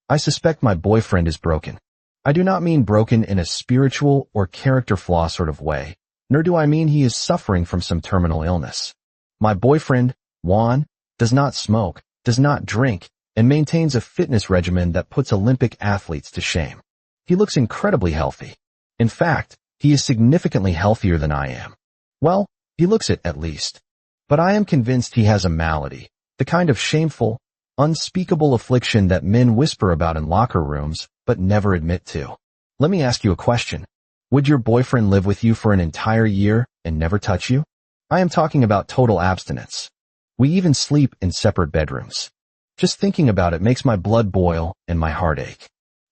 I suspect my boyfriend is broken. I do not mean broken in a spiritual or character flaw sort of way, nor do I mean he is suffering from some terminal illness. My boyfriend, Juan, does not smoke, does not drink, and maintains a fitness regimen that puts Olympic athletes to shame. He looks incredibly healthy. In fact, he is significantly healthier than I am. Well, he looks it at least. But I am convinced he has a malady, the kind of shameful, unspeakable affliction that men whisper about in locker rooms, but never admit to. Let me ask you a question. Would your boyfriend live with you for an entire year and never touch you? I am talking about total abstinence. We even sleep in separate bedrooms. Just thinking about it makes my blood boil and my heart ache.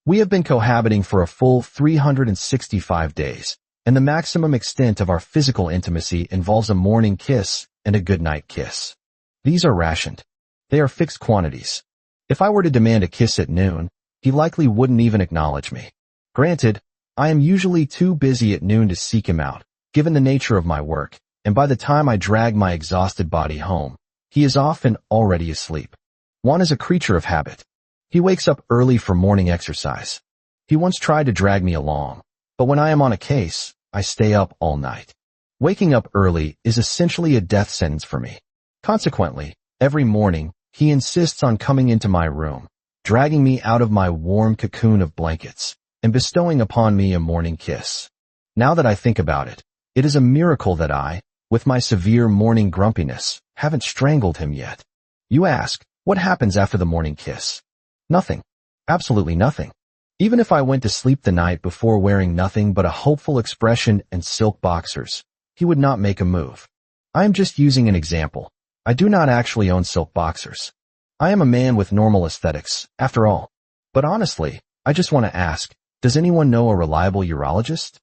We have been cohabiting for a full 365 days, and the maximum extent of our physical intimacy involves a morning kiss and a goodnight kiss. These are rationed. They are fixed quantities. If I were to demand a kiss at noon, he likely wouldn't even acknowledge me. Granted, I am usually too busy at noon to seek him out, given the nature of my work, and by the time I drag my exhausted body home, he is often already asleep. Juan is a creature of habit. He wakes up early for morning exercise. He once tried to drag me along, but when I am on a case, I stay up all night. Waking up early is essentially a death sentence for me. Consequently, every morning, he insists on coming into my room, dragging me out of my warm cocoon of blankets, and bestowing upon me a morning kiss. Now that I think about it, it is a miracle that I, with my severe morning grumpiness, haven't strangled him yet. You ask, what happens after the morning kiss? Nothing. Absolutely nothing. Even if I went to sleep the night before wearing nothing but a hopeful expression and silk boxers, he would not make a move. I am just using an example. I do not actually own silk boxers. I am a man with normal aesthetics, after all. But honestly, I just want to ask, does anyone know a reliable urologist?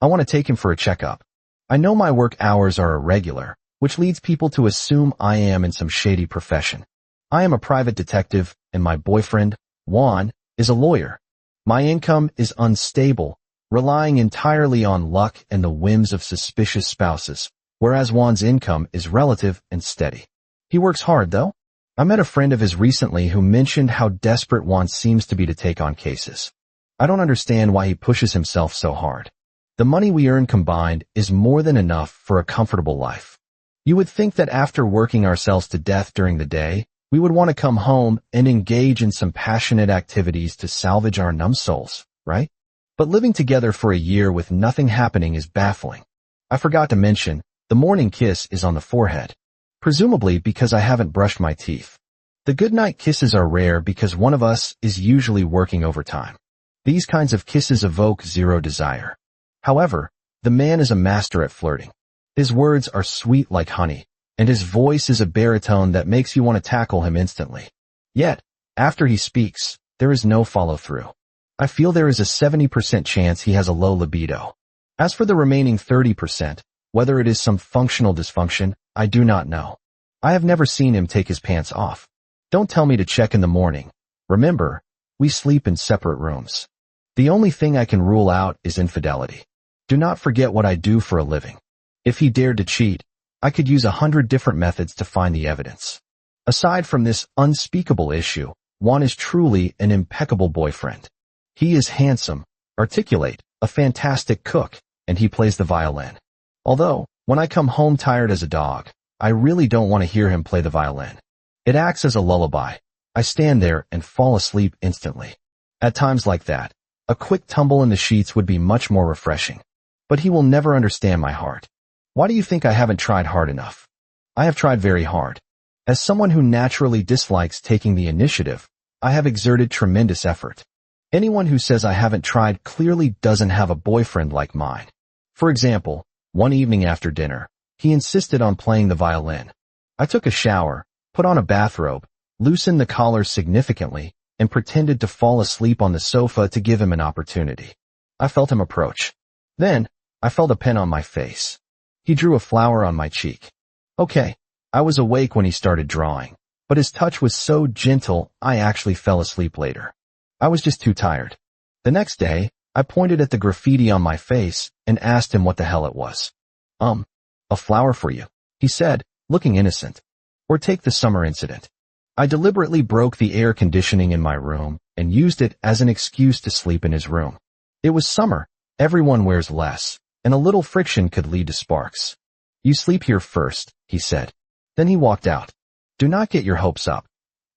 I want to take him for a checkup. I know my work hours are irregular, which leads people to assume I am in some shady profession. I am a private detective, and my boyfriend, Juan, is a lawyer. My income is unstable, relying entirely on luck and the whims of suspicious spouses, whereas Juan's income is relative and steady. He works hard, though. I met a friend of his recently who mentioned how desperate Juan seems to be to take on cases. I don't understand why he pushes himself so hard. The money we earn combined is more than enough for a comfortable life. You would think that after working ourselves to death during the day, we would want to come home and engage in some passionate activities to salvage our numb souls, right? But living together for a year with nothing happening is baffling. I forgot to mention, the morning kiss is on the forehead. Presumably because I haven't brushed my teeth. The goodnight kisses are rare because one of us is usually working overtime. These kinds of kisses evoke zero desire. However, the man is a master at flirting. His words are sweet like honey, and his voice is a baritone that makes you want to tackle him instantly. Yet, after he speaks, there is no follow-through. I feel there is a 70% chance he has a low libido. As for the remaining 30%, whether it is some functional dysfunction, I do not know. I have never seen him take his pants off. Don't tell me to check in the morning. Remember, we sleep in separate rooms. The only thing I can rule out is infidelity. Do not forget what I do for a living. If he dared to cheat, I could use 100 different methods to find the evidence. Aside from this unspeakable issue, Juan is truly an impeccable boyfriend. He is handsome, articulate, a fantastic cook, and he plays the violin. Although, when I come home tired as a dog, I really don't want to hear him play the violin. It acts as a lullaby. I stand there and fall asleep instantly. At times like that, a quick tumble in the sheets would be much more refreshing. But he will never understand my heart. Why do you think I haven't tried hard enough? I have tried very hard. As someone who naturally dislikes taking the initiative, I have exerted tremendous effort. Anyone who says I haven't tried clearly doesn't have a boyfriend like mine. For example, one evening after dinner, he insisted on playing the violin. I took a shower, put on a bathrobe, loosened the collar significantly, and pretended to fall asleep on the sofa to give him an opportunity. I felt him approach. Then, I felt a pen on my face. He drew a flower on my cheek. Okay, I was awake when he started drawing, but his touch was so gentle I actually fell asleep later. I was just too tired. The next day, I pointed at the graffiti on my face and asked him what the hell it was. A flower for you, he said, looking innocent. Or take the summer incident. I deliberately broke the air conditioning in my room and used it as an excuse to sleep in his room. It was summer, everyone wears less, and a little friction could lead to sparks. You sleep here first, he said. Then he walked out. Do not get your hopes up.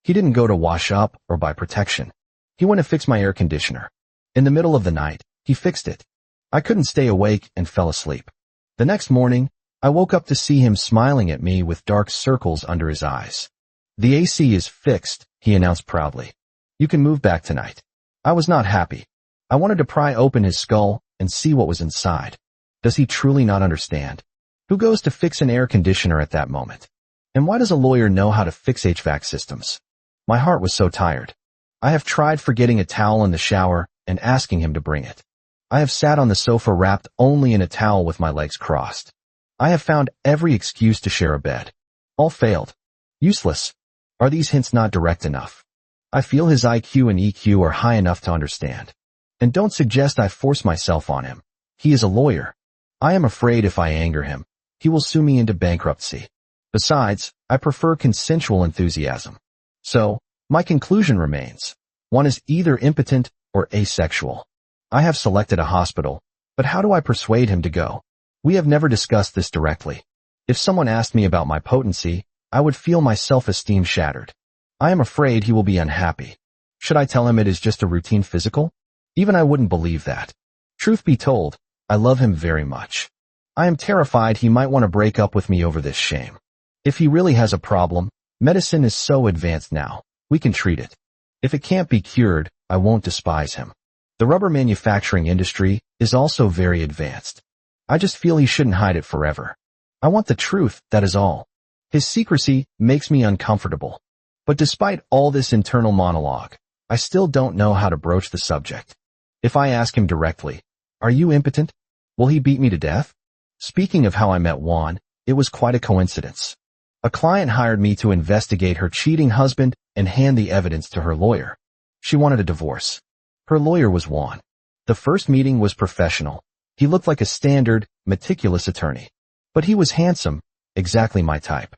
He didn't go to wash up or buy protection. He went to fix my air conditioner. In the middle of the night, he fixed it. I couldn't stay awake and fell asleep. The next morning, I woke up to see him smiling at me with dark circles under his eyes. The AC is fixed, he announced proudly. You can move back tonight. I was not happy. I wanted to pry open his skull and see what was inside. Does he truly not understand? Who goes to fix an air conditioner at that moment? And why does a lawyer know how to fix HVAC systems? My heart was so tired. I have tried forgetting a towel in the shower and asking him to bring it. I have sat on the sofa wrapped only in a towel with my legs crossed. I have found every excuse to share a bed. All failed. Useless. Are these hints not direct enough? I feel his IQ and EQ are high enough to understand. And don't suggest I force myself on him. He is a lawyer. I am afraid if I anger him, he will sue me into bankruptcy. Besides, I prefer consensual enthusiasm. So, my conclusion remains. One is either impotent or asexual. I have selected a hospital, but how do I persuade him to go? We have never discussed this directly. If someone asked me about my potency, I would feel my self-esteem shattered. I am afraid he will be unhappy. Should I tell him it is just a routine physical? Even I wouldn't believe that. Truth be told, I love him very much. I am terrified he might want to break up with me over this shame. If he really has a problem, medicine is so advanced now, we can treat it. If it can't be cured, I won't despise him. The rubber manufacturing industry is also very advanced. I just feel he shouldn't hide it forever. I want the truth, that is all. His secrecy makes me uncomfortable. But despite all this internal monologue, I still don't know how to broach the subject. If I ask him directly, are you impotent? Will he beat me to death? Speaking of how I met Juan, it was quite a coincidence. A client hired me to investigate her cheating husband and hand the evidence to her lawyer. She wanted a divorce. Her lawyer was Juan. The first meeting was professional. He looked like a standard, meticulous attorney. But he was handsome, exactly my type.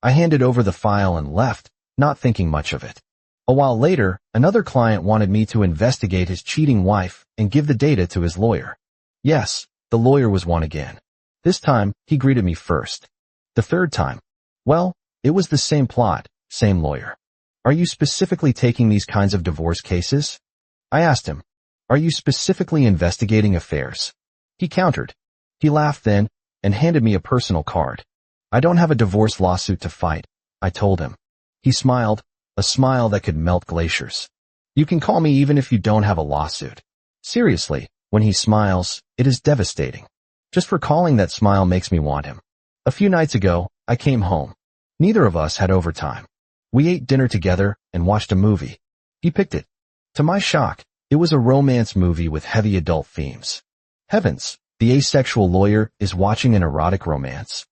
I handed over the file and left, not thinking much of it. A while later, another client wanted me to investigate his cheating wife and give the data to his lawyer. Yes, the lawyer was Juan again. This time, he greeted me first. The third time, well, it was the same plot, same lawyer. Are you specifically taking these kinds of divorce cases? I asked him. Are you specifically investigating affairs? He countered. He laughed then and handed me a personal card. I don't have a divorce lawsuit to fight, I told him. He smiled, a smile that could melt glaciers. You can call me even if you don't have a lawsuit. Seriously, when he smiles, it is devastating. Just recalling that smile makes me want him. A few nights ago, I came home. Neither of us had overtime. We ate dinner together and watched a movie. He picked it. To my shock, it was a romance movie with heavy adult themes. Heavens, the asexual lawyer is watching an erotic romance.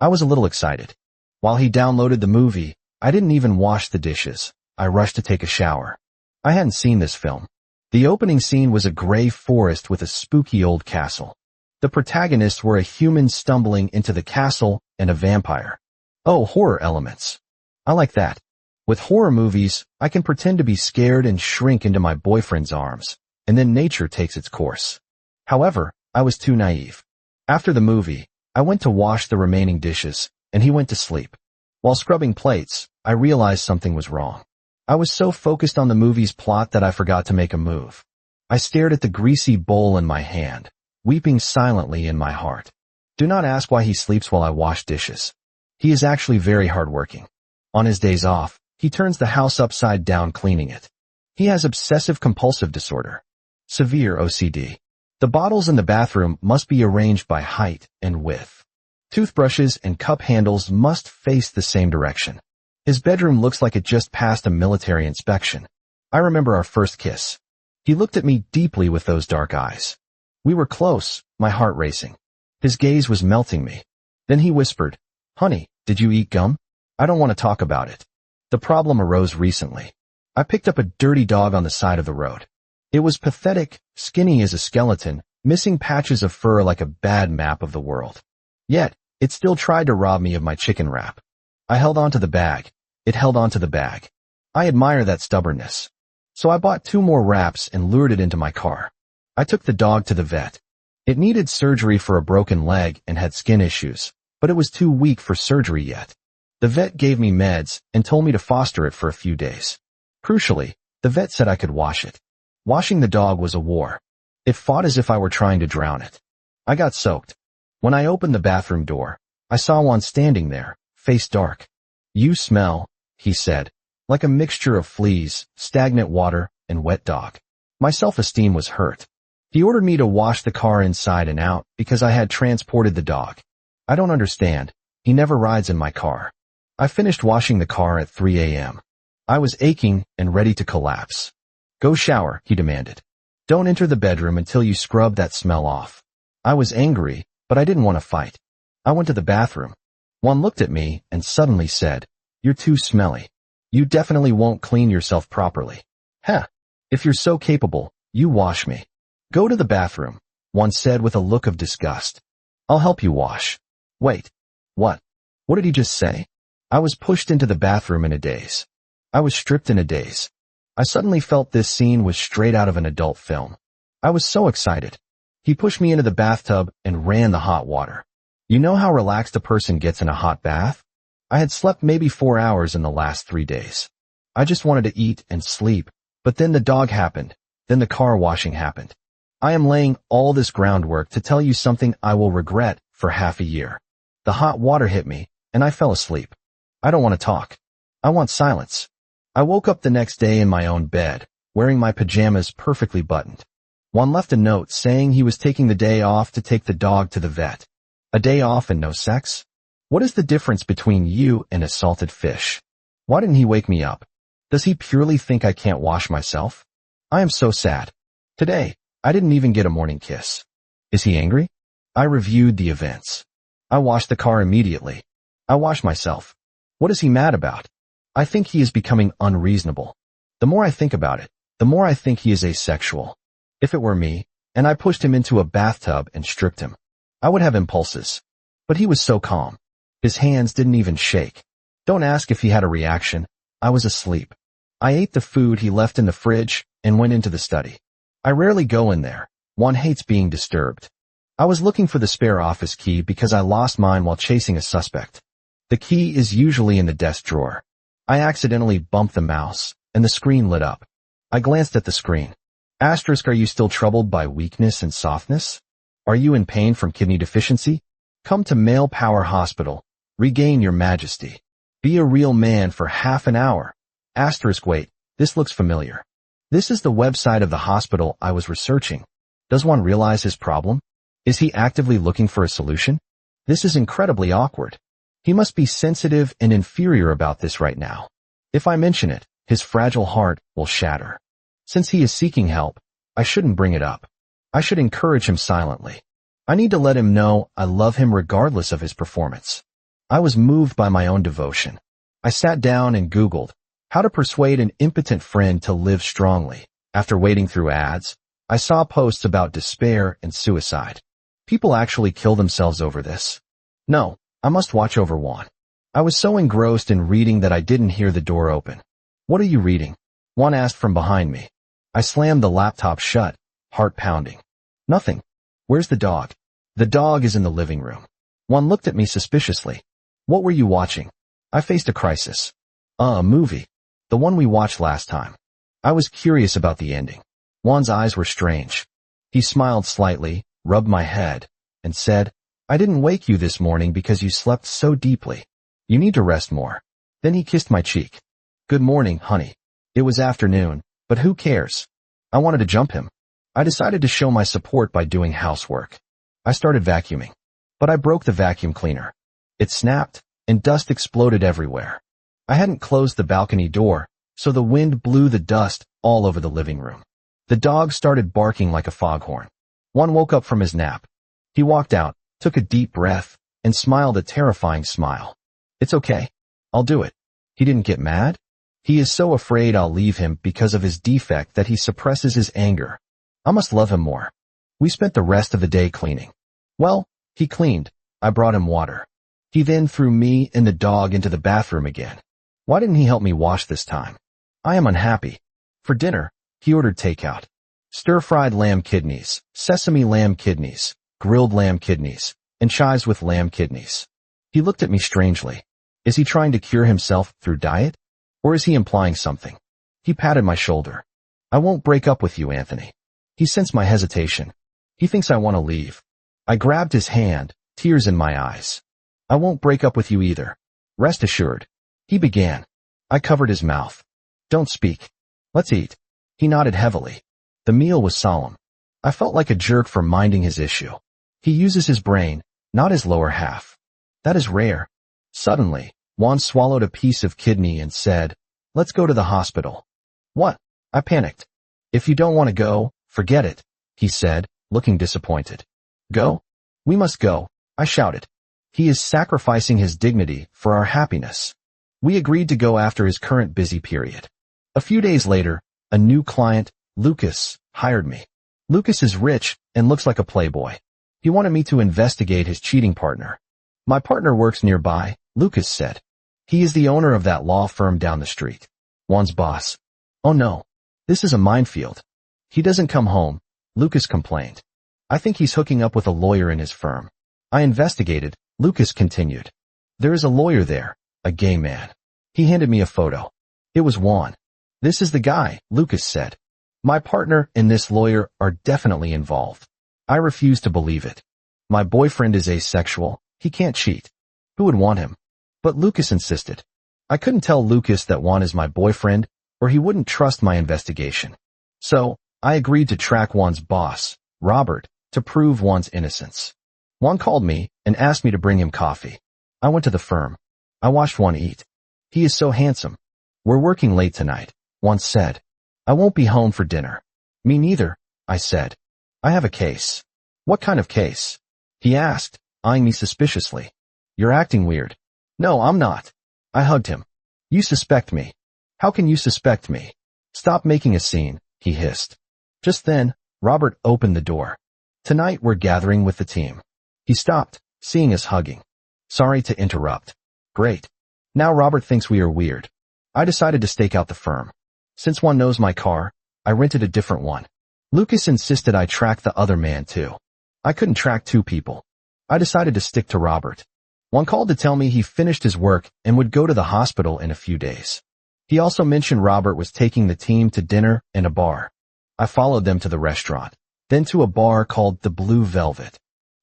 I was a little excited. While he downloaded the movie, I didn't even wash the dishes. I rushed to take a shower. I hadn't seen this film. The opening scene was a gray forest with a spooky old castle. The protagonists were a human stumbling into the castle and a vampire. Oh, horror elements. I like that. With horror movies, I can pretend to be scared and shrink into my boyfriend's arms, and then nature takes its course. However, I was too naive. After the movie, I went to wash the remaining dishes, and he went to sleep. While scrubbing plates, I realized something was wrong. I was so focused on the movie's plot that I forgot to make a move. I stared at the greasy bowl in my hand, weeping silently in my heart. Do not ask why he sleeps while I wash dishes. He is actually very hardworking. On his days off, he turns the house upside down cleaning it. He has obsessive-compulsive disorder. Severe OCD. The bottles in the bathroom must be arranged by height and width. Toothbrushes and cup handles must face the same direction. His bedroom looks like it just passed a military inspection. I remember our first kiss. He looked at me deeply with those dark eyes. We were close, my heart racing. His gaze was melting me. Then he whispered, "Honey, did you eat gum? I don't want to talk about it." The problem arose recently. I picked up a dirty dog on the side of the road. It was pathetic, skinny as a skeleton, missing patches of fur like a bad map of the world. Yet, it still tried to rob me of my chicken wrap. I held onto the bag. It held onto the bag. I admire that stubbornness. So I bought 2 more wraps and lured it into my car. I took the dog to the vet. It needed surgery for a broken leg and had skin issues, but it was too weak for surgery yet. The vet gave me meds and told me to foster it for a few days. Crucially, the vet said I could wash it. Washing the dog was a war. It fought as if I were trying to drown it. I got soaked. When I opened the bathroom door, I saw Juan standing there, face dark. "You smell," he said, "like a mixture of fleas, stagnant water, and wet dog." My self-esteem was hurt. He ordered me to wash the car inside and out because I had transported the dog. I don't understand. He never rides in my car. I finished washing the car at 3 a.m. I was aching and ready to collapse. "Go shower," he demanded. "Don't enter the bedroom until you scrub that smell off." I was angry, but I didn't want to fight. I went to the bathroom. One looked at me and suddenly said, "You're too smelly. You definitely won't clean yourself properly." "Heh. If you're so capable, you wash me." "Go to the bathroom," one said with a look of disgust. "I'll help you wash." Wait. What? What did he just say? I was pushed into the bathroom in a daze. I was stripped in a daze. I suddenly felt this scene was straight out of an adult film. I was so excited. He pushed me into the bathtub and ran the hot water. You know how relaxed a person gets in a hot bath? I had slept maybe 4 hours in the last 3 days. I just wanted to eat and sleep, but then the dog happened. Then the car washing happened. I am laying all this groundwork to tell you something I will regret for half a year. The hot water hit me, and I fell asleep. I don't want to talk. I want silence. I woke up the next day in my own bed, wearing my pajamas perfectly buttoned. One left a note saying he was taking the day off to take the dog to the vet. A day off and no sex? What is the difference between you and a salted fish? Why didn't he wake me up? Does he purely think I can't wash myself? I am so sad. Today, I didn't even get a morning kiss. Is he angry? I reviewed the events. I washed the car immediately. I washed myself. What is he mad about? I think he is becoming unreasonable. The more I think about it, the more I think he is asexual. If it were me, and I pushed him into a bathtub and stripped him, I would have impulses. But he was so calm. His hands didn't even shake. Don't ask if he had a reaction. I was asleep. I ate the food he left in the fridge and went into the study. I rarely go in there. One hates being disturbed. I was looking for the spare office key because I lost mine while chasing a suspect. The key is usually in the desk drawer. I accidentally bumped the mouse, and the screen lit up. I glanced at the screen. Asterisk, are you still troubled by weakness and softness? Are you in pain from kidney deficiency? Come to Male Power Hospital. Regain your majesty. Be a real man for half an hour. Asterisk, wait, this looks familiar. This is the website of the hospital I was researching. Does one realize his problem? Is he actively looking for a solution? This is incredibly awkward. He must be sensitive and inferior about this right now. If I mention it, his fragile heart will shatter. Since he is seeking help, I shouldn't bring it up. I should encourage him silently. I need to let him know I love him regardless of his performance. I was moved by my own devotion. I sat down and Googled how to persuade an impotent friend to live strongly. After wading through ads, I saw posts about despair and suicide. People actually kill themselves over this. No, I must watch over Juan. I was so engrossed in reading that I didn't hear the door open. What are you reading? Juan asked from behind me. I slammed the laptop shut, heart pounding. Nothing. Where's the dog? The dog is in the living room. Juan looked at me suspiciously. What were you watching? I faced a crisis. A movie. The one we watched last time. I was curious about the ending. Juan's eyes were strange. He smiled slightly, rubbed my head, and said, I didn't wake you this morning because you slept so deeply. You need to rest more. Then he kissed my cheek. Good morning, honey. It was afternoon, but who cares? I wanted to jump him. I decided to show my support by doing housework. I started vacuuming, but I broke the vacuum cleaner. It snapped, and dust exploded everywhere. I hadn't closed the balcony door, so the wind blew the dust all over the living room. The dog started barking like a foghorn. One woke up from his nap. He walked out, took a deep breath, and smiled a terrifying smile. It's okay. I'll do it. He didn't get mad. He is so afraid I'll leave him because of his defect that he suppresses his anger. I must love him more. We spent the rest of the day cleaning. Well, he cleaned. I brought him water. He then threw me and the dog into the bathroom again. Why didn't he help me wash this time? I am unhappy. For dinner, he ordered takeout. Stir-fried lamb kidneys, sesame lamb kidneys, grilled lamb kidneys, and chives with lamb kidneys. He looked at me strangely. Is he trying to cure himself through diet? Or is he implying something? He patted my shoulder. I won't break up with you, Anthony. He sensed my hesitation. He thinks I want to leave. I grabbed his hand, tears in my eyes. I won't break up with you either. Rest assured. He began. I covered his mouth. Don't speak. Let's eat. He nodded heavily. The meal was solemn. I felt like a jerk for minding his issue. He uses his brain, not his lower half. That is rare. Suddenly, Juan swallowed a piece of kidney and said, "Let's go to the hospital." What? I panicked. If you don't want to go, forget it, he said, looking disappointed. Go? We must go, I shouted. He is sacrificing his dignity for our happiness. We agreed to go after his current busy period. A few days later, a new client, Lucas, hired me. Lucas is rich and looks like a playboy. He wanted me to investigate his cheating partner. My partner works nearby, Lucas said. He is the owner of that law firm down the street. Juan's boss. Oh no. This is a minefield. He doesn't come home, Lucas complained. I think he's hooking up with a lawyer in his firm. I investigated, Lucas continued. There is a lawyer there, a gay man. He handed me a photo. It was Juan. This is the guy, Lucas said. My partner and this lawyer are definitely involved. I refuse to believe it. My boyfriend is asexual. He can't cheat. Who would want him? But Lucas insisted. I couldn't tell Lucas that Juan is my boyfriend, or he wouldn't trust my investigation. So, I agreed to track Juan's boss, Robert, to prove Juan's innocence. Juan called me and asked me to bring him coffee. I went to the firm. I watched Juan eat. He is so handsome. We're working late tonight, Juan said. I won't be home for dinner. Me neither, I said. I have a case. What kind of case? He asked, eyeing me suspiciously. You're acting weird. No, I'm not. I hugged him. You suspect me. How can you suspect me? Stop making a scene, he hissed. Just then, Robert opened the door. Tonight we're gathering with the team. He stopped, seeing us hugging. Sorry to interrupt. Great. Now Robert thinks we are weird. I decided to stake out the firm. Since one knows my car, I rented a different one. Lucas insisted I track the other man too. I couldn't track two people. I decided to stick to Robert. One called to tell me he finished his work and would go to the hospital in a few days. He also mentioned Robert was taking the team to dinner and a bar. I followed them to the restaurant, then to a bar called the Blue Velvet.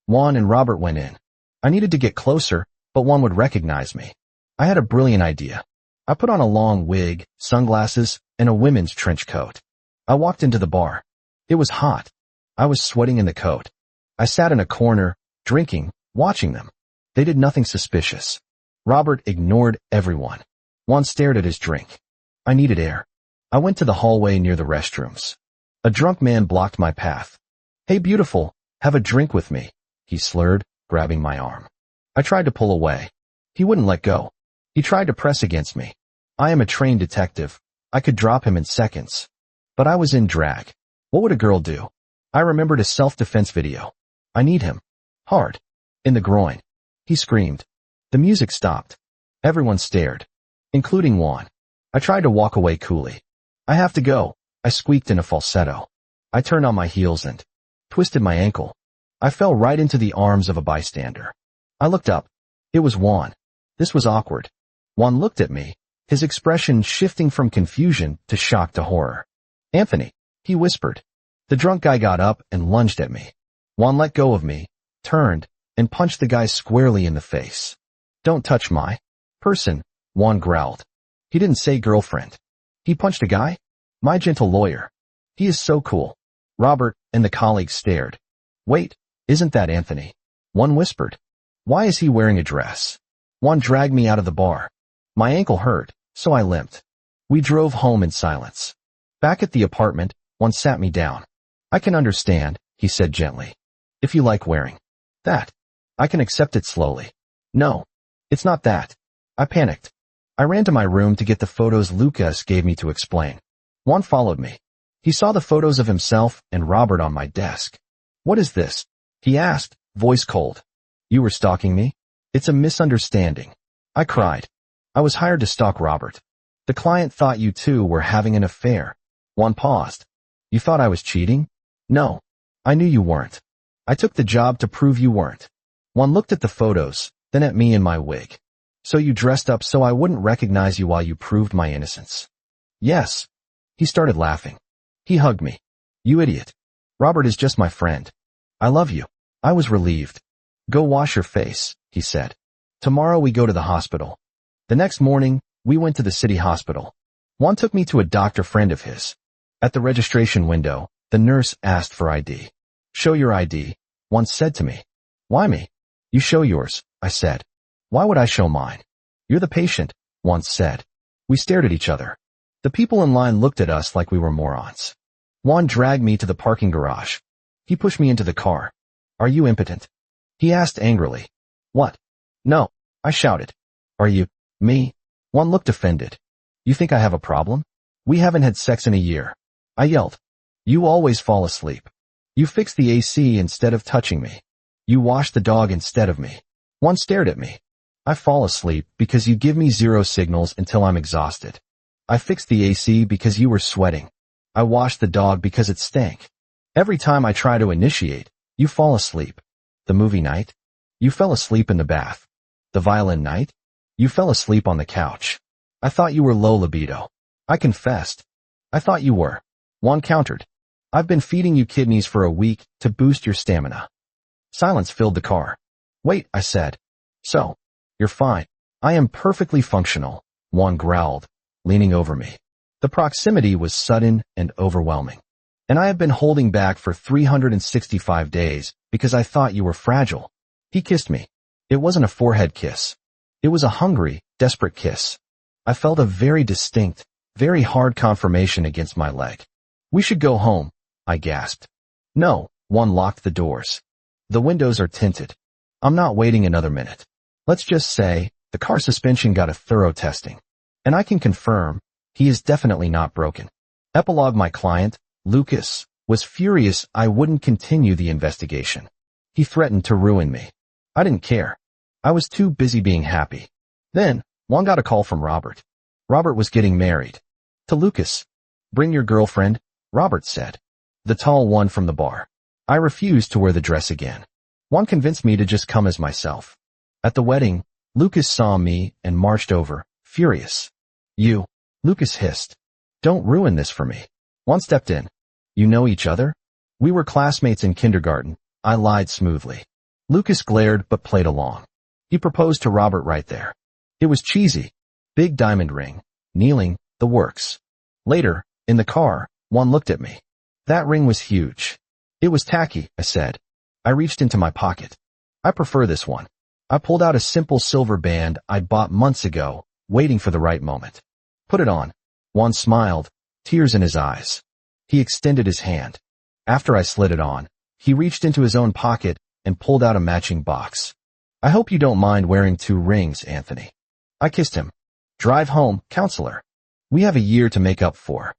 Juan and Robert went in. I needed to get closer, but one would recognize me. I had a brilliant idea. I put on a long wig, sunglasses, and a women's trench coat. I walked into the bar. It was hot. I was sweating in the coat. I sat in a corner, drinking, watching them. They did nothing suspicious. Robert ignored everyone. Juan stared at his drink. I needed air. I went to the hallway near the restrooms. A drunk man blocked my path. Hey beautiful, have a drink with me, he slurred, grabbing my arm. I tried to pull away. He wouldn't let go. He tried to press against me. I am a trained detective. I could drop him in seconds. But I was in drag. What would a girl do? I remembered a self-defense video. I need him. Hard. In the groin. He screamed. The music stopped. Everyone stared, including Juan. I tried to walk away coolly. I have to go, I squeaked in a falsetto. I turned on my heels and twisted my ankle. I fell right into the arms of a bystander. I looked up. It was Juan. This was awkward. Juan looked at me, his expression shifting from confusion to shock to horror. Anthony, he whispered. The drunk guy got up and lunged at me. Juan let go of me, turned, and punched the guy squarely in the face. Don't touch my person, Juan growled. He didn't say girlfriend. He punched a guy? My gentle lawyer. He is so cool. Robert and the colleagues stared. Wait, isn't that Anthony? One whispered. Why is he wearing a dress? One dragged me out of the bar. My ankle hurt, so I limped. We drove home in silence. Back at the apartment, one sat me down. I can understand, he said gently. If you like wearing that, I can accept it slowly. No, it's not that. I panicked. I ran to my room to get the photos Lucas gave me to explain. Juan followed me. He saw the photos of himself and Robert on my desk. What is this? He asked, voice cold. You were stalking me? It's a misunderstanding. I cried. I was hired to stalk Robert. The client thought you two were having an affair. Juan paused. You thought I was cheating? No. I knew you weren't. I took the job to prove you weren't. Juan looked at the photos, then at me in my wig. So you dressed up so I wouldn't recognize you while you proved my innocence. Yes. He started laughing. He hugged me. You idiot. Robert is just my friend. I love you. I was relieved. Go wash your face, he said. Tomorrow we go to the hospital. The next morning, we went to the city hospital. Juan took me to a doctor friend of his. At the registration window, the nurse asked for ID. Show your ID, Juan said to me. Why me? You show yours, I said. Why would I show mine? You're the patient, Juan said. We stared at each other. The people in line looked at us like we were morons. Juan dragged me to the parking garage. He pushed me into the car. Are you impotent? He asked angrily. What? No, I shouted. Are you, me? Juan looked offended. You think I have a problem? We haven't had sex in a year. I yelled. You always fall asleep. You fix the AC instead of touching me. You wash the dog instead of me. Juan stared at me. I fall asleep because you give me 0 signals until I'm exhausted. I fixed the AC because you were sweating. I washed the dog because it stank. Every time I try to initiate, you fall asleep. The movie night? You fell asleep in the bath. The violin night? You fell asleep on the couch. I thought you were low libido. I confessed. I thought you were. Juan countered. I've been feeding you kidneys for a week to boost your stamina. Silence filled the car. Wait, I said. So, you're fine. I am perfectly functional, Juan growled, leaning over me. The proximity was sudden and overwhelming. And I have been holding back for 365 days because I thought you were fragile. He kissed me. It wasn't a forehead kiss. It was a hungry, desperate kiss. I felt a very distinct, very hard confirmation against my leg. We should go home, I gasped. No, Juan locked the doors. The windows are tinted. I'm not waiting another minute. Let's just say, the car suspension got a thorough testing. And I can confirm, he is definitely not broken. Epilogue. My client, Lucas, was furious I wouldn't continue the investigation. He threatened to ruin me. I didn't care. I was too busy being happy. Then, Juan got a call from Robert. Robert was getting married. To Lucas. Bring your girlfriend, Robert said. The tall one from the bar. I refused to wear the dress again. Juan convinced me to just come as myself. At the wedding, Lucas saw me and marched over, furious. You, Lucas hissed. Don't ruin this for me. Juan stepped in. You know each other? We were classmates in kindergarten, I lied smoothly. Lucas glared but played along. He proposed to Robert right there. It was cheesy. Big diamond ring, kneeling, the works. Later, in the car, Juan looked at me. That ring was huge. It was tacky, I said. I reached into my pocket. I prefer this one. I pulled out a simple silver band I'd bought months ago, waiting for the right moment. Put it on. Juan smiled, tears in his eyes. He extended his hand. After I slid it on, he reached into his own pocket and pulled out a matching box. I hope you don't mind wearing 2 rings, Anthony. I kissed him. Drive home, counselor. We have a year to make up for.